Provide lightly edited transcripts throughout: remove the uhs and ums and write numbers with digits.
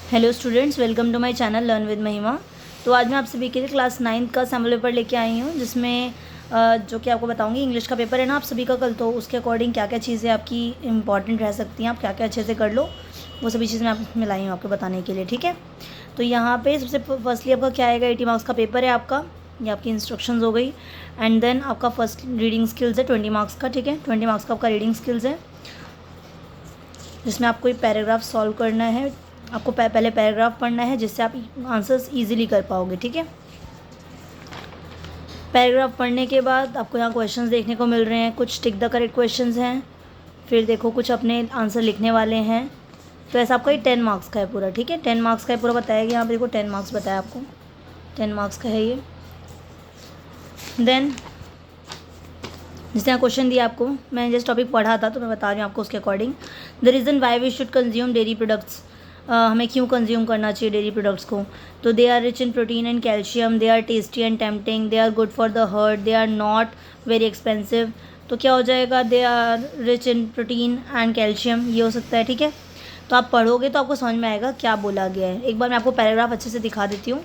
Hello students, welcome to my channel learn with Mahima. तो आज मैं आप सभी के लिए क्लास 9 का सैम्पल पेपर लेके आई हूँ, जिसमें जो कि आपको बताऊंगी इंग्लिश का पेपर है ना आप सभी का कल, तो उसके अकॉर्डिंग क्या क्या चीज़ें आपकी इंपॉर्टेंट रह सकती हैं, आप क्या क्या अच्छे से कर लो, वो सभी चीज़ें मैं आप लाई हूँ आपको बताने के लिए। ठीक है, तो यहाँ पर सबसे फर्स्टली आपका क्या आएगा, 80 मार्क्स का पेपर है आपका, ये आपकी इंस्ट्रक्शंस हो गई। एंड देन आपका फर्स्ट रीडिंग स्किल्स है 20 मार्क्स का। ठीक है, 20 मार्क्स का आपका रीडिंग स्किल्स है, जिसमें आपको एक पैराग्राफ सॉल्व करना है। आपको पहले पैराग्राफ पढ़ना है, जिससे आप आंसर्स इजीली कर पाओगे। ठीक है, पैराग्राफ पढ़ने के बाद आपको यहाँ क्वेश्चंस देखने को मिल रहे हैं, कुछ टिक द करेक्ट क्वेश्चंस हैं, फिर देखो कुछ अपने आंसर लिखने वाले हैं। तो ऐसा आपका ये 10 मार्क्स का है पूरा। ठीक है, 10 मार्क्स का है पूरा बताया गया। यहाँ पे देखो 10 मार्क्स बताया आपको, 10 मार्क्स का है ये। देन जिसने यहाँ क्वेश्चन दिया आपको, मैंने जिस टॉपिक पढ़ा था तो मैं बता रही हूँ आपको उसके according. The reason why we should consume dairy products, हमें क्यों कंज्यूम करना चाहिए डेयरी प्रोडक्ट्स को। तो they are rich in protein and calcium, they are tasty and tempting, they are good for the heart, they are not very expensive. तो क्या हो जाएगा, they are rich in protein and calcium, ये हो सकता है। ठीक है, तो आप पढ़ोगे तो आपको समझ में आएगा क्या बोला गया है। एक बार मैं आपको पैराग्राफ अच्छे से दिखा देती हूँ,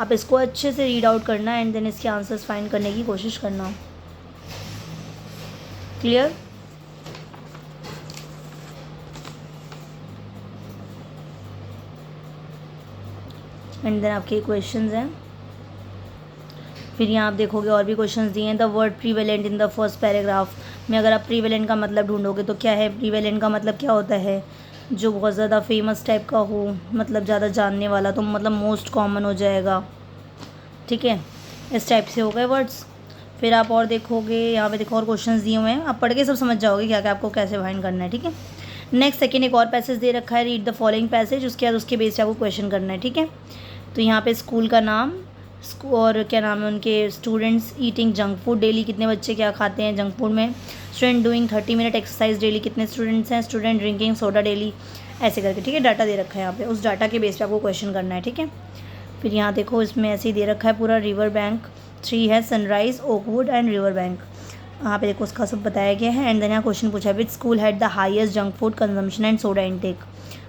आप इसको अच्छे से रीड आउट करना एंड देन इसके आंसर्स फाइंड करने की कोशिश करना। क्लियर? एंड देन आपके क्वेश्चंस हैं, फिर यहाँ आप देखोगे और भी क्वेश्चंस दिए हैं। The word prevalent in the first paragraph में, अगर आप प्रीवेलेंट का मतलब ढूंढोगे तो क्या है, प्रीवेलेंट का मतलब क्या होता है, जो बहुत ज़्यादा फेमस टाइप का हो, मतलब ज़्यादा जानने वाला, तो मतलब मोस्ट कॉमन हो जाएगा। ठीक है, इस टाइप से हो गए वर्ड्स। फिर आप और देखोगे, यहाँ पे देखो और क्वेश्चंस दिए हुए हैं, आप पढ़ के सब समझ जाओगे क्या क्या आपको कैसे फाइंड करना है। ठीक है, नेक्स्ट सेकेंड एक और पैसेज दे रखा है, रीड द फॉलोइंग पैसेज, उसके बाद उसके बेस पे आपको क्वेश्चन करना है। ठीक है, तो यहाँ पे स्कूल का नाम और क्या नाम है उनके, students eating junk food daily, कितने बच्चे क्या खाते हैं जंक फूड में। Student doing 30 minute exercise daily, कितने स्टूडेंट्स हैं। स्टूडेंट ड्रिंकिंग सोडा डेली, ऐसे करके। ठीक है, डाटा दे रखा है यहाँ पे, उस डाटा के बेस पे आपको क्वेश्चन करना है। ठीक है, फिर यहाँ देखो इसमें ऐसे ही दे रखा है पूरा, रिवर बैंक 3 है, sunrise, oakwood and river bank. यहाँ पे देखो उसका सब बताया गया है। एंड देन यहाँ क्वेश्चन पूछा है, which school had the highest junk food consumption and soda intake,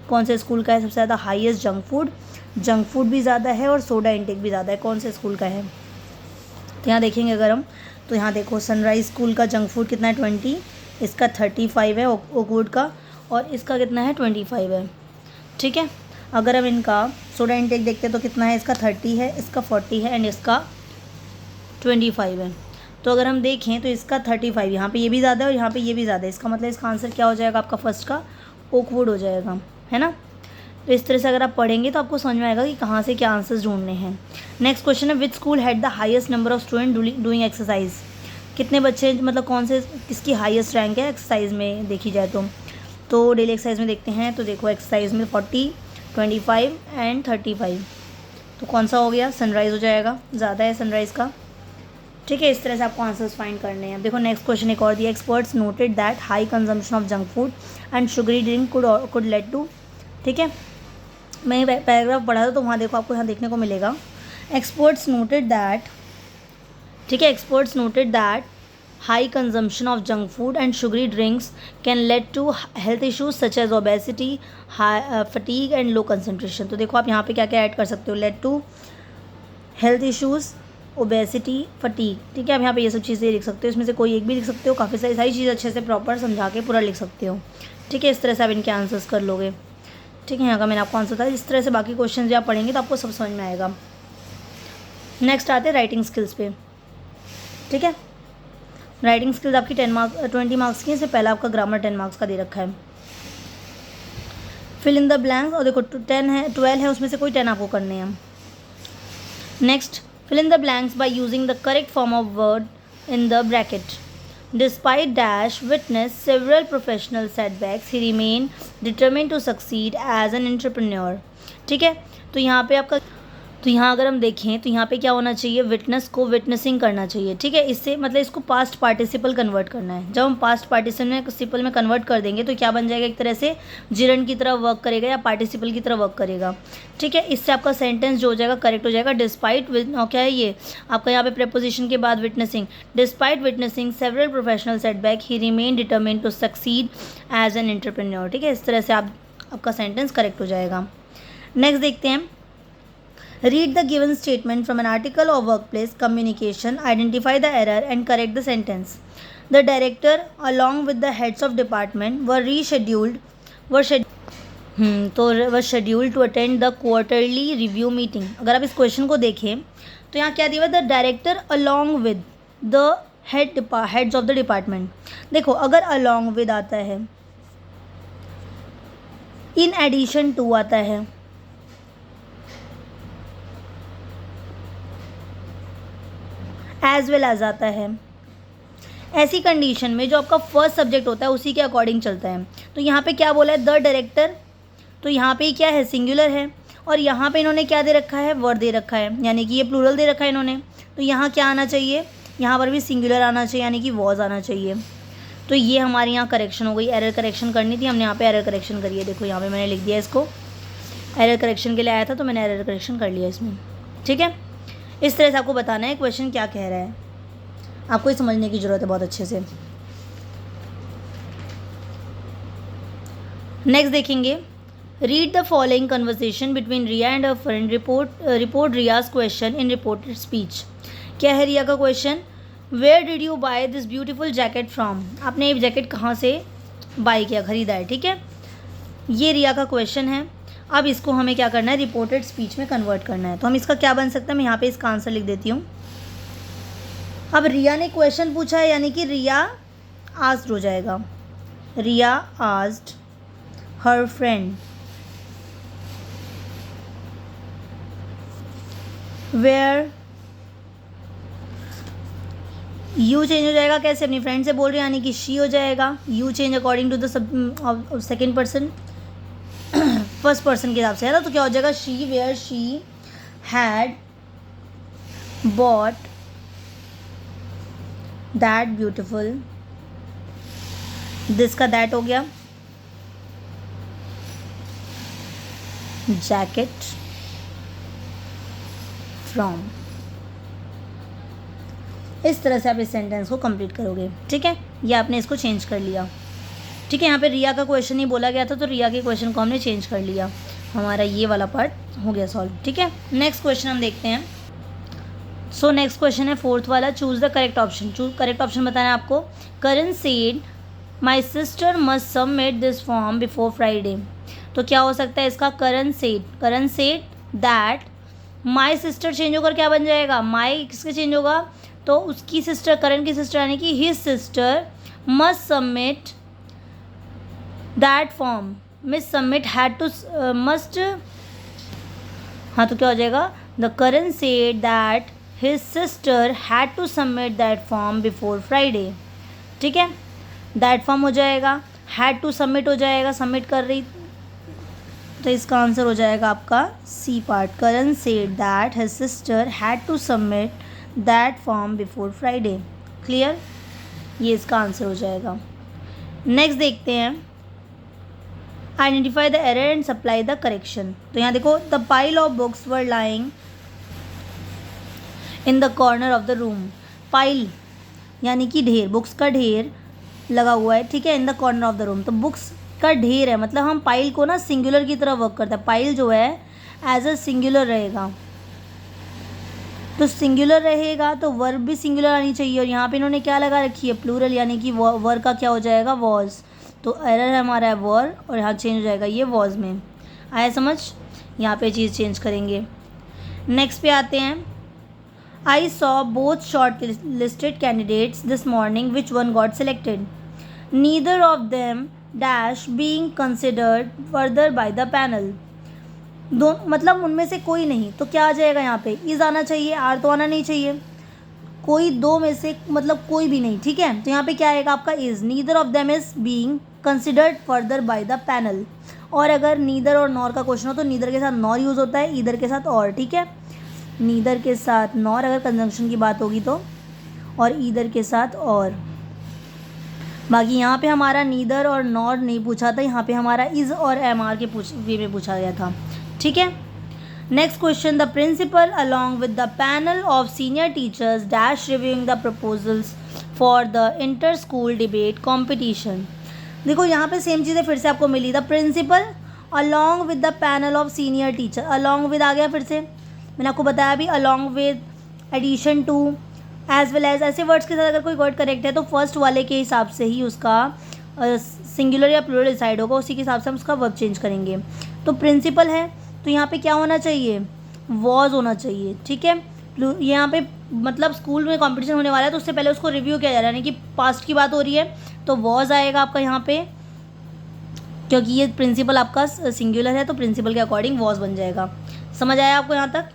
कौन से स्कूल का है सबसे ज़्यादा हाईएस्ट जंक फूड भी ज़्यादा है और सोडा इनटेक भी ज़्यादा है, कौन से स्कूल का है। तो यहाँ देखेंगे अगर हम, तो यहाँ देखो सनराइज़ स्कूल का जंक फूड कितना है 20, इसका 35 है ओकवुड का, और इसका कितना है 25 है। ठीक है, अगर हम इनका सोडा इनटेक देखते हैं तो कितना है, इसका 30 है, इसका 40 है एंड इसका 25 है। तो अगर हम देखें तो इसका 35, यहाँ पे ये भी ज़्यादा है और यहाँ पे ये भी ज़्यादा है, इसका मतलब इसका आंसर क्या हो जाएगा आपका फर्स्ट का ओकवुड हो जाएगा, है ना। तो इस तरह से अगर आप पढ़ेंगे तो आपको समझ में आएगा कि कहाँ से क्या आंसर्स ढूंढने हैं। नेक्स्ट क्वेश्चन है, which school had the highest number of student doing exercise, कितने बच्चे, मतलब कौन से, किसकी हाईएस्ट रैंक है एक्सरसाइज में देखी जाए तो डेली एक्सरसाइज में देखते हैं तो देखो एक्सरसाइज में 40, 25 एंड 35, तो कौन सा हो गया, सनराइज़ हो जाएगा, ज़्यादा है सनराइज़ का। ठीक है, इस तरह से आपको आंसर्स फाइंड करने हैं। देखो नेक्स्ट क्वेश्चन एक और दिया, experts noted that high consumption of junk food and sugary drink could led to. ठीक है, मैं पैराग्राफ पढ़ा था तो वहाँ देखो आपको यहाँ देखने को मिलेगा, एक्सपर्ट्स नोटेड दैट, ठीक है, experts noted that high consumption of junk food and sugary drinks can led to health issues such as obesity, fatigue and low concentration. तो देखो आप यहाँ पे क्या क्या ऐड कर सकते हो, led to health issues, obesity, fatigue. ठीक है, आप यहाँ पे ये सब चीज़ें लिख सकते हो, इसमें से कोई एक भी लिख सकते हो, काफ़ी सारी चीज़ें अच्छे से प्रॉपर समझा के पूरा लिख सकते हो। ठीक है, इस तरह से आप इनके आंसर्स कर लोगे। ठीक है, यहाँ का मैंने आपको आंसर था। इस तरह से बाकी क्वेश्चन जो आप पढ़ेंगे तो आपको सब समझ में आएगा। नेक्स्ट आते हैं राइटिंग स्किल्स पे। ठीक है, राइटिंग स्किल्स आपकी 20 मार्क्स की, इससे पहला आपका ग्रामर 10 मार्क्स का दे रखा है। फिल इन द ब्लैंक्स, और देखो 10 है, 12 है, उसमें से कोई 10 आपको करने हैं। Next, fill in the blanks by using the correct form of word in the bracket. Despite Dash witnessed several professional setbacks, he remained determined to succeed as an entrepreneur. ठीक है, तो यहाँ पे आपका, तो यहाँ अगर हम देखें तो यहाँ पे क्या होना चाहिए, विटनेस को विटनेसिंग करना चाहिए। ठीक है, इससे मतलब इसको पास्ट पार्टिसिपल कन्वर्ट करना है। जब हम पास्ट पार्टिसिपल में कन्वर्ट कर देंगे तो क्या बन जाएगा, एक तरह से जिरन की तरह वर्क करेगा या पार्टिसिपल की तरह वर्क करेगा। ठीक है, इससे आपका सेंटेंस जो हो जाएगा करेक्ट हो जाएगा। डिस्पाइट, क्या है ये आपका यहाँ पे प्रेपोजिशन के बाद witnessing, despite witnessing several professional setback he remain determined to succeed as an entrepreneur. ठीक है, इस तरह से आपका सेंटेंस करेक्ट हो जाएगा। नेक्स्ट देखते हैं, read the given statement from an article और work place communication, identify the error and correct the sentence. The director along with the heads of department were rescheduled were scheduled to attend the quarterly review meeting. अगर आप इस question को देखें तो यहाँ क्या दिया हुआ है, the director along with the heads of the department. देखो अगर अलॉन्ग विद आता है, इन एडिशन टू आता है, एज वेल एज आता है, ऐसी कंडीशन में जो आपका फर्स्ट सब्जेक्ट होता है उसी के अकॉर्डिंग चलता है. तो यहाँ पे क्या बोला है, द डायरेक्टर, तो यहाँ पे क्या है, सिंगुलर है, और यहाँ पे इन्होंने क्या दे रखा है, वर्ड दे रखा है, यानी कि ये प्लूरल दे रखा है इन्होंने. तो यहाँ क्या आना चाहिए, यहाँ पर भी सिंगुलर आना चाहिए, यानी कि वॉज आना चाहिए. तो ये हमारे यहाँ करेक्शन हो गई. एरर करेक्शन करनी थी, हमने यहाँ पे एरर करेक्शन करी है. देखो यहाँ पे मैंने लिख दिया इसको, एरर करेक्शन के लिए आया था तो मैंने एरर करेक्शन कर लिया इसमें. ठीक है, इस तरह से आपको बताना है क्वेश्चन क्या कह रहा है, आपको ये समझने की ज़रूरत है बहुत अच्छे से. नेक्स्ट देखेंगे, read the following conversation between Riya and her friend, report Riya's question in reported speech. क्या है रिया का question, where did you buy this beautiful jacket from. आपने ये जैकेट कहाँ से बाय किया, खरीदा है. ठीक है, ये रिया का क्वेश्चन है. अब इसको हमें क्या करना है, रिपोर्टेड स्पीच में कन्वर्ट करना है. तो हम इसका क्या बन सकता है, मैं यहाँ पे इसका आंसर लिख देती हूँ. अब रिया ने क्वेश्चन पूछा है, यानी कि रिया आस्क्ड हो जाएगा, Riya asked her friend where, you change हो जाएगा कैसे, अपनी फ्रेंड से बोल रहे हैं यानी कि शी हो जाएगा. You change according to the second person, first person के हिसाब से है ना. तो क्या हो जाएगा, she where she had bought that beautiful, this का दैट हो गया, जैकेट फ्रॉम. इस तरह से आप इस सेंटेंस को कंप्लीट करोगे. ठीक है, ये आपने इसको चेंज कर लिया. ठीक है, यहाँ पे रिया का क्वेश्चन ही बोला गया था तो रिया के क्वेश्चन को हमने चेंज कर लिया. हमारा ये वाला पार्ट हो गया सॉल्व. ठीक है, नेक्स्ट क्वेश्चन हम देखते हैं. सो नेक्स्ट क्वेश्चन है फोर्थ वाला, choose the correct option. Correct option बताना है आपको. Karan said my sister must submit this form before Friday. तो क्या हो सकता है इसका, Karan said that my sister change होकर क्या बन जाएगा, माई किसके चेंज होगा, तो उसकी सिस्टर, करण की सिस्टर यानी कि his sister must submit that form, miss submit had to must, हाँ तो क्या हो जाएगा, the Karan said that his sister had to submit that form before Friday. ठीक है, दैट फॉर्म हो जाएगा, हैड टू सबमिट हो जाएगा, सबमिट कर रही, तो इसका आंसर हो जाएगा आपका C part, Karan said that his sister had to submit that form before Friday. Clear, ये इसका आंसर हो जाएगा. नेक्स्ट देखते हैं, identify the error and supply the correction. तो यहाँ देखो, the pile of books were lying in the corner of the room. Pile यानी कि ढेर, बुक्स का ढेर लगा हुआ है. ठीक है, इन the corner of the room, तो बुक्स का ढेर है, मतलब हम पाइल को ना सिंगुलर की तरह वर्क करते हैं. पाइल जो है एज अ सिंगुलर रहेगा, तो सिंगुलर रहेगा तो वर्ब भी सिंगुलर आनी चाहिए. और यहाँ पे इन्होंने क्या लगा रखी है, प्लूरल, यानी कि वर्ब का क्या हो जाएगा, वॉज. तो एरर है हमारा है वर, और यहाँ चेंज हो जाएगा ये वॉज में. आया समझ, यहाँ पे चीज़ चेंज करेंगे. नेक्स्ट पे आते हैं, I saw both short listed candidates this morning, which one got selected, neither of them dash being considered further by the panel. दो मतलब उनमें से कोई नहीं, तो क्या आ जाएगा यहाँ पे, इज़ आना चाहिए, आर तो आना नहीं चाहिए. कोई दो में से मतलब कोई भी नहीं. ठीक है, तो यहाँ पे क्या आएगा आपका is. Neither of them is being considered further by the panel. और अगर नीदर और नॉर का क्वेश्चन हो तो नीदर के साथ नॉर यूज़ होता है, ईदर के साथ और. ठीक है, नीदर के साथ नॉर अगर कंजंक्शन की बात होगी तो, और ईदर के साथ और. बाकी यहाँ पे हमारा नीदर और नॉर नहीं पूछा था, यहाँ पे हमारा इज़ और एम आर के वे में पूछा गया था. ठीक है, next question, the principal along with the panel of senior teachers dash reviewing the proposals for the inter school debate competition. देखो यहाँ पे सेम चीज़ें फिर से आपको मिली, the principal along with the panel of senior teacher, along with आ गया, फिर से मैंने आपको बताया अभी, along with, addition to, as well as, ऐसे वर्ड्स के साथ अगर कोई वर्ड करेक्ट है तो फर्स्ट वाले के हिसाब से ही उसका सिंगुलर या प्लूरल डिसाइड होगा, उसी के हिसाब से हम उसका वर्ब चेंज करेंगे। तो प्रिंसिपल है तो यहाँ पे क्या होना चाहिए, वॉज होना चाहिए, ठीक है। यहाँ पे मतलब स्कूल में कंपटीशन होने वाला है तो उससे पहले उसको रिव्यू किया जा रहा है, यानी कि पास्ट की बात हो रही है तो वॉज आएगा आपका यहाँ पे, क्योंकि ये प्रिंसिपल आपका सिंगुलर है तो प्रिंसिपल के अकॉर्डिंग वॉज बन जाएगा। समझ आया आपको यहाँ तक?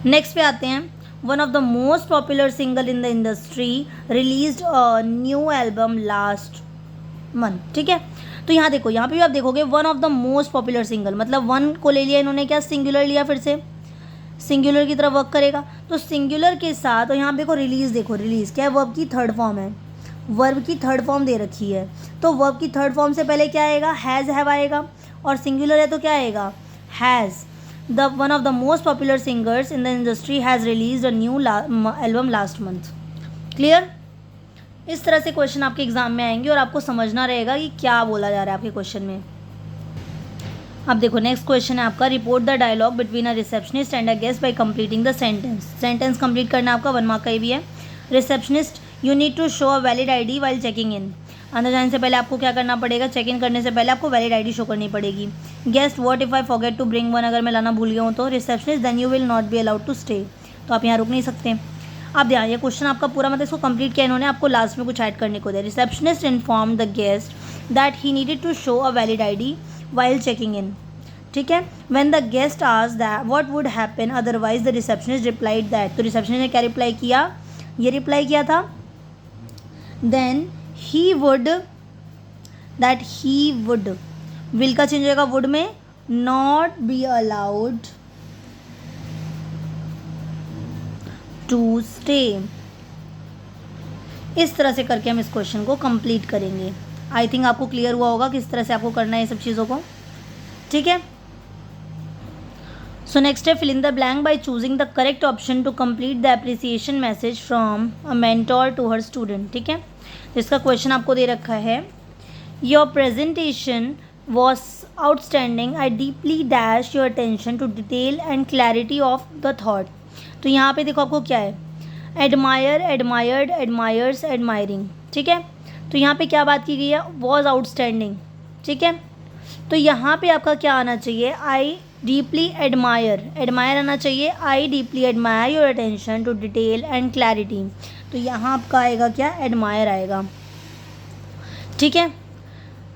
नेक्स्ट पे आते हैं। One of the most popular singer in the industry released a new album last month, ठीक है। तो यहाँ देखो, यहाँ पे भी आप देखोगे one of the most popular singer, मतलब वन को ले लिया इन्होंने, क्या सिंगुलर लिया, फिर से सिंगुलर की तरफ वर्क करेगा तो सिंगुलर के साथ, और यहाँ देखो रिलीज, देखो रिलीज क्या है, वर्ब की थर्ड फॉर्म है, वर्ब की थर्ड फॉर्म दे रखी है, तो वर्ब की थर्ड फॉर्म से पहले क्या आएगा, हैज़, हैव आएगा, और सिंगुलर है तो क्या आएगा, has. The one of the most popular singers in the industry has release a new album last month. Clear? इस तरह से क्वेश्चन आपके एग्जाम में आएंगे और आपको समझना रहेगा कि क्या बोला जा रहा है आपके क्वेश्चन में। अब देखो नेक्स्ट क्वेश्चन है आपका, report the dialogue between a receptionist and a guest by completing the sentence. Sentence complete करना है आपका, 1 मार्क का ही भी है। Receptionist, you need to show a valid ID while checking in. अंदर जाने से पहले आपको क्या करना पड़ेगा, चेक इन करने से पहले आपको वैलिड आईडी शो करनी पड़ेगी। Guest, what if I forget to bring one, अगर मैं लाना भूल गया हूँ तो। Receptionist, then you will not be allowed to stay, तो आप यहाँ रुक नहीं सकते। अब ध्यान, ये क्वेश्चन आपका पूरा मतलब इसको कंप्लीट किया इन्होंने, आपको लास्ट में कुछ ऐड करने को दिया। Receptionist inform the guest that he needed to show a valid ID while checking in, ठीक है। When the guest asked that what would happen otherwise, the receptionist replied that, तो रिसेप्शनिस्ट ने क्या रिप्लाई किया, ये रिप्लाई किया था, then he would, that he would, will का चेंज होगा वुड में, not be allowed to stay. इस तरह से करके हम इस क्वेश्चन को कंप्लीट करेंगे। आई थिंक आपको क्लियर हुआ होगा किस तरह से आपको करना है ये सब चीज़ों को, ठीक है। सो नेक्स्ट है, fill in the blank by choosing the correct option to complete the appreciation message from a mentor to her student, ठीक है। इसका क्वेश्चन आपको दे रखा है, your presentation was outstanding, I deeply dash your attention to detail and clarity of the thought. तो यहाँ पे देखो आपको क्या है, एडमायर, एडमायर्ड, एडमायर्स, एडमायरिंग, ठीक है। तो यहाँ पे क्या बात की गई है, वॉज आउटस्टैंडिंग, ठीक है। तो यहाँ पे आपका क्या आना चाहिए, आई डीपली एडमायर, एडमायर आना चाहिए, I deeply admire your attention to detail and clarity. तो यहाँ आपका आएगा क्या, एडमायर आएगा, ठीक है।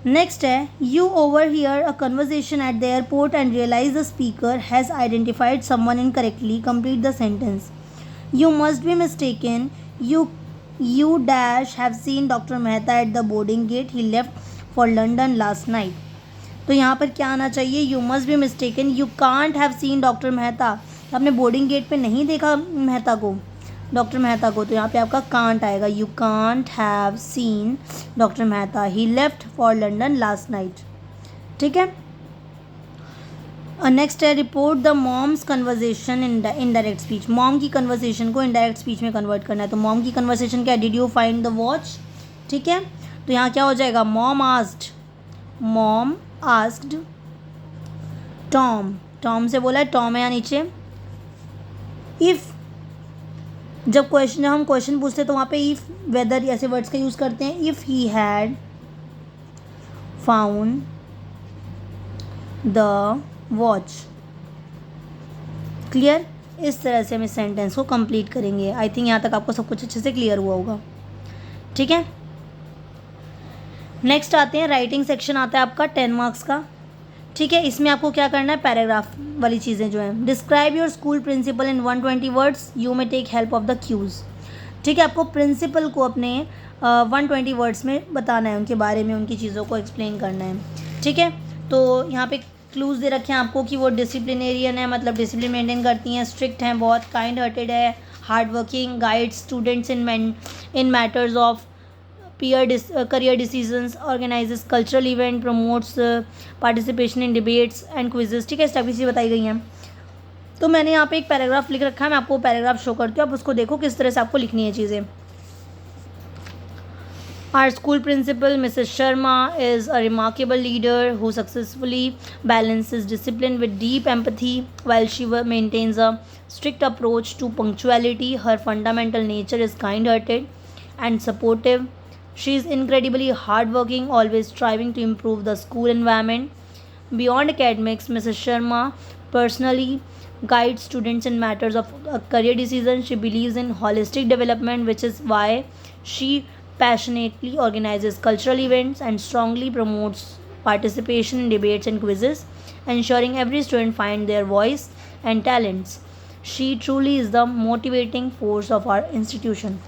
नेक्स्ट है, you overhear a conversation at the airport and realise the speaker has identified someone incorrectly, complete the sentence. You must be mistaken, you dash have seen doctor Mehta at the boarding gate, he left for London last night. तो यहाँ पर क्या आना चाहिए, you must be mistaken, you can't have seen doctor Mehta, आपने boarding gate पे नहीं देखा मेहता को, डॉक्टर मेहता को, तो यहाँ पे आपका कांट आएगा, you can't have seen doctor Mehta, he left for London last night, ठीक है। नेक्स्ट है, report the mom's conversation in indirect speech. Mom की कन्वर्सेशन को इनडायरेक्ट स्पीच में कन्वर्ट करना है, तो मॉम की कन्वर्सेशन क्या, did you find the watch, ठीक है। तो यहाँ क्या हो जाएगा, मॉम आस्क्ड टॉम, टॉम से बोला है, टॉम है यहाँ नीचे। इफ़, जब हम क्वेश्चन पूछते हैं तो वहाँ पे इफ़, वेदर ऐसे वर्ड्स का यूज़ करते हैं। If he had found the watch, clear. इस तरह से हम इस सेंटेंस को कंप्लीट करेंगे। आई थिंक यहाँ तक आपको सब कुछ अच्छे से क्लियर हुआ होगा, ठीक है। नेक्स्ट आते हैं, राइटिंग सेक्शन आता है आपका 10 मार्क्स का, ठीक है। इसमें आपको क्या करना है, पैराग्राफ वाली चीज़ें जो हैं, describe your school principal in 120 words, you may take help of the cues, ठीक है। आपको प्रिंसिपल को अपने 120 वर्ड्स में बताना है, उनके बारे में, उनकी चीज़ों को एक्सप्लेन करना है, ठीक है। तो यहाँ पे क्लूज़ दे रखे हैं आपको कि वो डिसिप्लिनेरियन है, मतलब डिसिप्लिन मेंटेन करती हैं, स्ट्रिक्ट हैं बहुत, काइंड हार्टेड है, hard working, guides students in matters of career decisions, organizes cultural event, promotes participation in debates and quizzes, ठीक है। इस टाइप की चीज़ें बताई गई हैं। तो मैंने यहाँ पे एक पैराग्राफ लिख रखा है, मैं आपको पैराग्राफ शो करती हूँ, आप उसको देखो किस तरह से आपको लिखनी है चीज़ें। Our school principal, Mrs. Sharma, is a remarkable leader who successfully balances discipline with deep empathy while she maintains a strict approach to punctuality. Her fundamental nature is kind hearted and supportive. She is incredibly hardworking, always striving to improve the school environment. Beyond academics, Mrs. Sharma personally guides students in matters of career decisions. She believes in holistic development, which is why she passionately organizes cultural events and strongly promotes participation in debates and quizzes, ensuring every student find their voice and talents. She truly is the motivating force of our institution.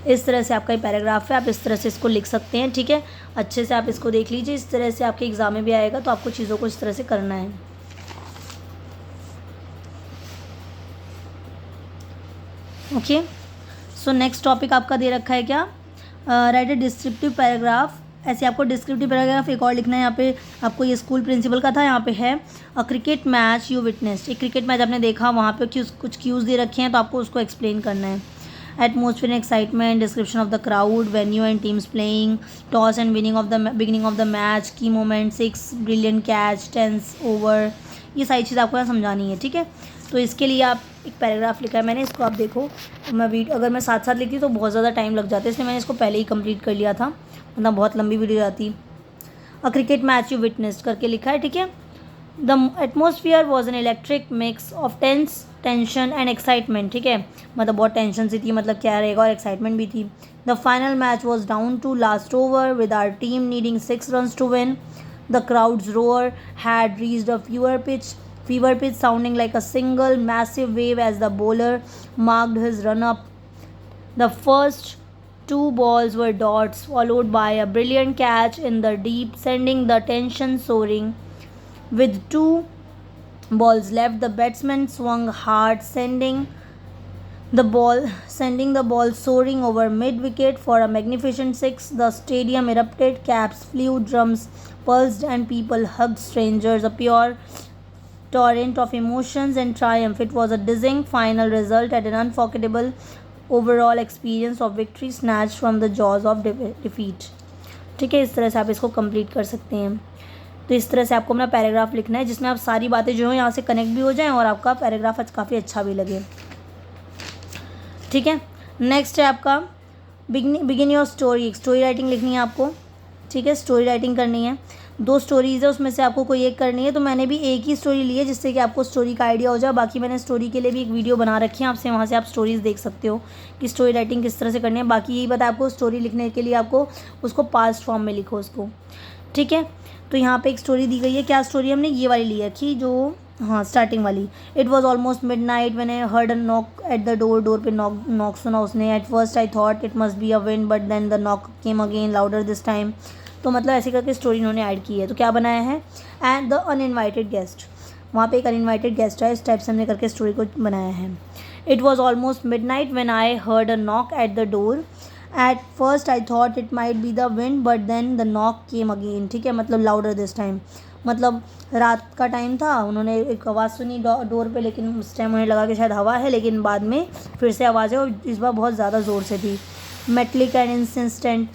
इस तरह से आपका ये paragraph है, आप इस तरह से इसको लिख सकते हैं, ठीक है। अच्छे से आप इसको देख लीजिए, इस तरह से आपके एग्जाम में भी आएगा, तो आपको चीज़ों को इस तरह से करना है। ओके, सो नेक्स्ट टॉपिक आपका दे रखा है क्या, राइट अ डिस्क्रिप्टिव पैराग्राफ। ऐसे आपको डिस्क्रिप्टिव पैराग्राफ एक और लिखना है। यहाँ पे आपको ये स्कूल प्रिंसिपल का था, यहाँ पे है अ क्रिकेट मैच यू विटनेस्ड। एक क्रिकेट मैच आपने देखा, वहाँ पे कुछ क्यूज़ दे रखे हैं, तो आपको उसको एक्सप्लेन करना है। Atmosphere and excitement, description of the crowd, venue and teams playing, toss and beginning of the match, key moments, 6 brilliant catch, tense over, ये सारी चीज़ आपको यहाँ समझानी है, ठीक है। तो इसके लिए आप एक पैराग्राफ लिखा है मैंने, इसको आप देखो। अगर मैं साथ साथ लिखती तो बहुत ज़्यादा टाइम लग जाता है, इसलिए मैंने इसको पहले ही कंप्लीट कर लिया था, मतलब बहुत लंबी वीडियो जाती। अ क्रिकेट मैच यू विटनेस्ड करके लिखा है, ठीक है। The atmosphere was an electric mix of tension and excitement, ठीक है, मतलब बहुत टेंशन सी थी, मतलब क्या रहेगा, और एक्साइटमेंट भी थी। The final match was down to last over with our team needing 6 runs to win. The crowd's roar had reached a fever pitch sounding like a single massive wave as the bowler marked his run up. The first 2 balls were dots, followed by a brilliant catch in the deep, sending the tension soaring. With 2 balls left, the batsman swung hard, sending the ball soaring over mid-wicket for a magnificent 6. The stadium erupted, caps flew, drums pulsed, and people hugged strangers. A pure torrent of emotions and triumph. It was a dizzying final result at an unforgettable overall experience of victory snatched from the jaws of defeat. ठीक है, इस तरह से आप इसको complete कर सकते हैं। तो इस तरह से आपको अपना पैराग्राफ लिखना है, जिसमें आप सारी बातें जो हैं यहाँ से कनेक्ट भी हो जाएं और आपका पैराग्राफ काफ़ी अच्छा भी लगे, ठीक है। नेक्स्ट है आपका begin your story. Story writing लिखनी है आपको, ठीक है, स्टोरी राइटिंग करनी है। 2 स्टोरीज़ है, उसमें से आपको कोई एक करनी है। तो मैंने भी एक ही स्टोरी ली है, जिससे कि आपको स्टोरी का आइडिया हो जाए। बाकी मैंने स्टोरी के लिए भी एक वीडियो बना रखी है, आपसे वहाँ से आप स्टोरीज़ देख सकते हो कि स्टोरी राइटिंग किस तरह से करनी है। बाकी यही पता है आपको, स्टोरी लिखने के लिए आपको उसको पास्ट फॉर्म में लिखो उसको, ठीक है। तो यहाँ पे एक स्टोरी दी गई है, क्या स्टोरी हमने ये वाली ली है कि जो स्टार्टिंग वाली। It was almost midnight when I heard a knock at the door पे नॉक सुना उसने। At first I thought it must be a wind, but then the knock came again louder this time. तो मतलब ऐसे करके story इन्होंने add की है। तो क्या बनाया है, एंड द अनइनवाइटेड गेस्ट, वहाँ पे एक अनइनवाइटेड गेस्ट है, इस टाइप से हमने करके स्टोरी को बनाया है। It was almost midnight when I heard a knock at the door. At first I thought it might be the wind, but then the knock came again, ठीक है, मतलब लाउडर दिस टाइम, मतलब रात का time था, उन्होंने एक आवाज़ सुनी डोर पे, लेकिन उस टाइम उन्हें लगा कि शायद हवा है, लेकिन बाद में फिर से आवाज़ है और इस बार बहुत ज़्यादा ज़ोर से थी। Metallic and insistent,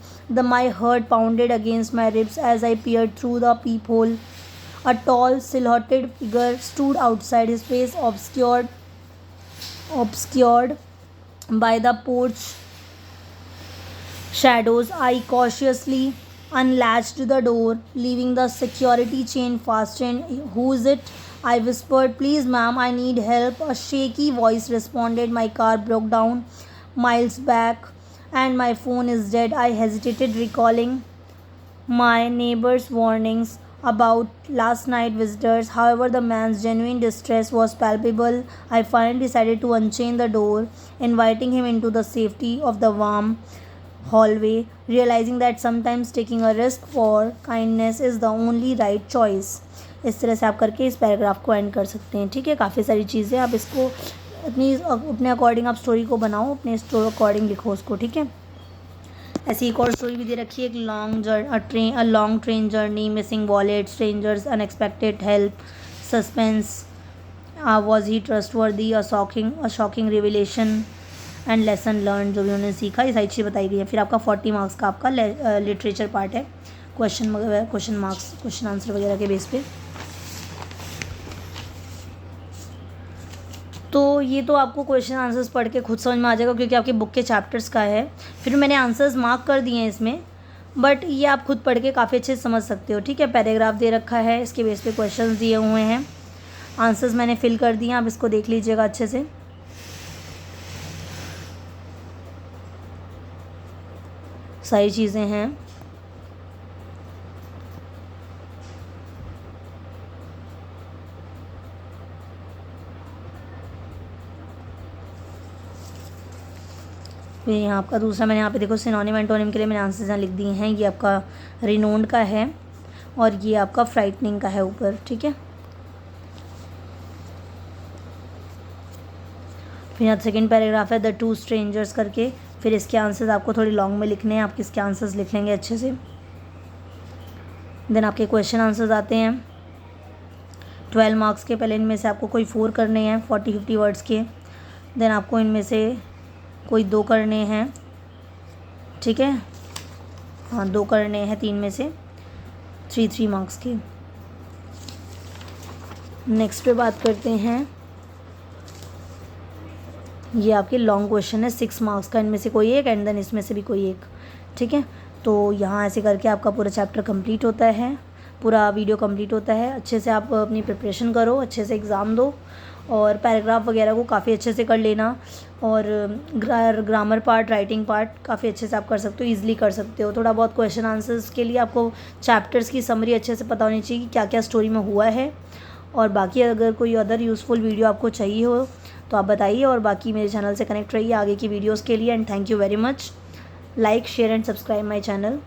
my heart pounded against my ribs as I peered through the peephole. A tall, silhouetted figure stood outside, his face obscured by the porch shadows. I cautiously unlatched the door, leaving the security chain fastened. Who is it? I whispered. Please, ma'am, I need help. A shaky voice responded. My car broke down miles back, and my phone is dead. I hesitated, recalling my neighbor's warnings about last night visitors. However, the man's genuine distress was palpable. I finally decided to unchain the door, inviting him into the safety of the warm hallway, realizing that sometimes taking a risk for kindness is the only right choice. इस तरह से आप करके इस paragraph को and कर सकते हैं, ठीक है। काफ़ी सारी चीज़ें, आप इसको अपने अकॉर्डिंग आप स्टोरी को बनाओ, अपने अकॉर्डिंग लिखो उसको, ठीक है। ऐसी एक और स्टोरी भी दे रखी है, एक long train journey, missing wallet, strangers, unexpected help, suspense, was he trustworthy, a shocking revelation, and lesson learn, जो भी उन्होंने सीखा, ये सारी चीज़ें बताई गई है। फिर आपका 40 मार्क्स का आपका लिटरेचर पार्ट है, क्वेश्चन आंसर वगैरह के बेस पे। तो ये तो आपको क्वेश्चन आंसर्स पढ़ के खुद समझ में आ जाएगा, क्योंकि आपकी बुक के चैप्टर्स का है। फिर मैंने आंसर्स मार्क कर दिए हैं इसमें, बट ये आप खुद पढ़ के काफ़ी अच्छे से समझ सकते हो, ठीक है। पैराग्राफ दे रखा है, इसके बेस पे क्वेश्चंस दिए हुए हैं, आंसर्स मैंने फिल कर दिए, आप इसको देख लीजिएगा अच्छे से। सारी चीज़ें हैं। फिर यहाँ आपका दूसरा, मैंने यहाँ पे देखो सिनोनिम एंटोनिम के लिए मैंने आंसर्स यहाँ लिख दिए हैं। ये आपका रिनोन्ड का है और ये आपका फ्राइटनिंग का है ऊपर, ठीक है। फिर यहाँ सेकेंड पैराग्राफ है द टू स्ट्रेंजर्स करके। फिर इसके आंसर्स आपको थोड़ी लॉन्ग में लिखने हैं, आप किसके आंसर्स लिख लेंगे अच्छे से। देन आपके क्वेश्चन आंसर्स आते हैं 12 मार्क्स के। पहले इनमें से आपको कोई 4 करने हैं 40-50 वर्ड्स के। देन आपको इनमें से कोई 2 करने हैं, ठीक है, हाँ 2 करने हैं 3 में से, 3 मार्क्स के। नेक्स्ट पे बात करते हैं, ये आपके लॉन्ग क्वेश्चन है 6 मार्क्स का, इनमें से कोई एक एंड देन इसमें से भी कोई एक, ठीक है। तो यहाँ ऐसे करके आपका पूरा चैप्टर कंप्लीट होता है, पूरा वीडियो कंप्लीट होता है। अच्छे से आप अपनी प्रिपरेशन करो, अच्छे से एग्ज़ाम दो और पैराग्राफ वगैरह को काफ़ी अच्छे से कर लेना। और ग्रामर पार्ट, राइटिंग पार्ट काफ़ी अच्छे से आप कर सकते हो, ईजिली कर सकते हो। थोड़ा बहुत क्वेश्चन आंसर्स के लिए आपको चैप्टर्स की समरी अच्छे से पता होनी चाहिए कि क्या क्या स्टोरी में हुआ है। और बाकी अगर कोई अदर यूज़फुल वीडियो आपको चाहिए हो तो आप बताइए, और बाकी मेरे चैनल से कनेक्ट रहिए आगे की वीडियोज़ के लिए। And thank you very much. Like, share and subscribe my channel.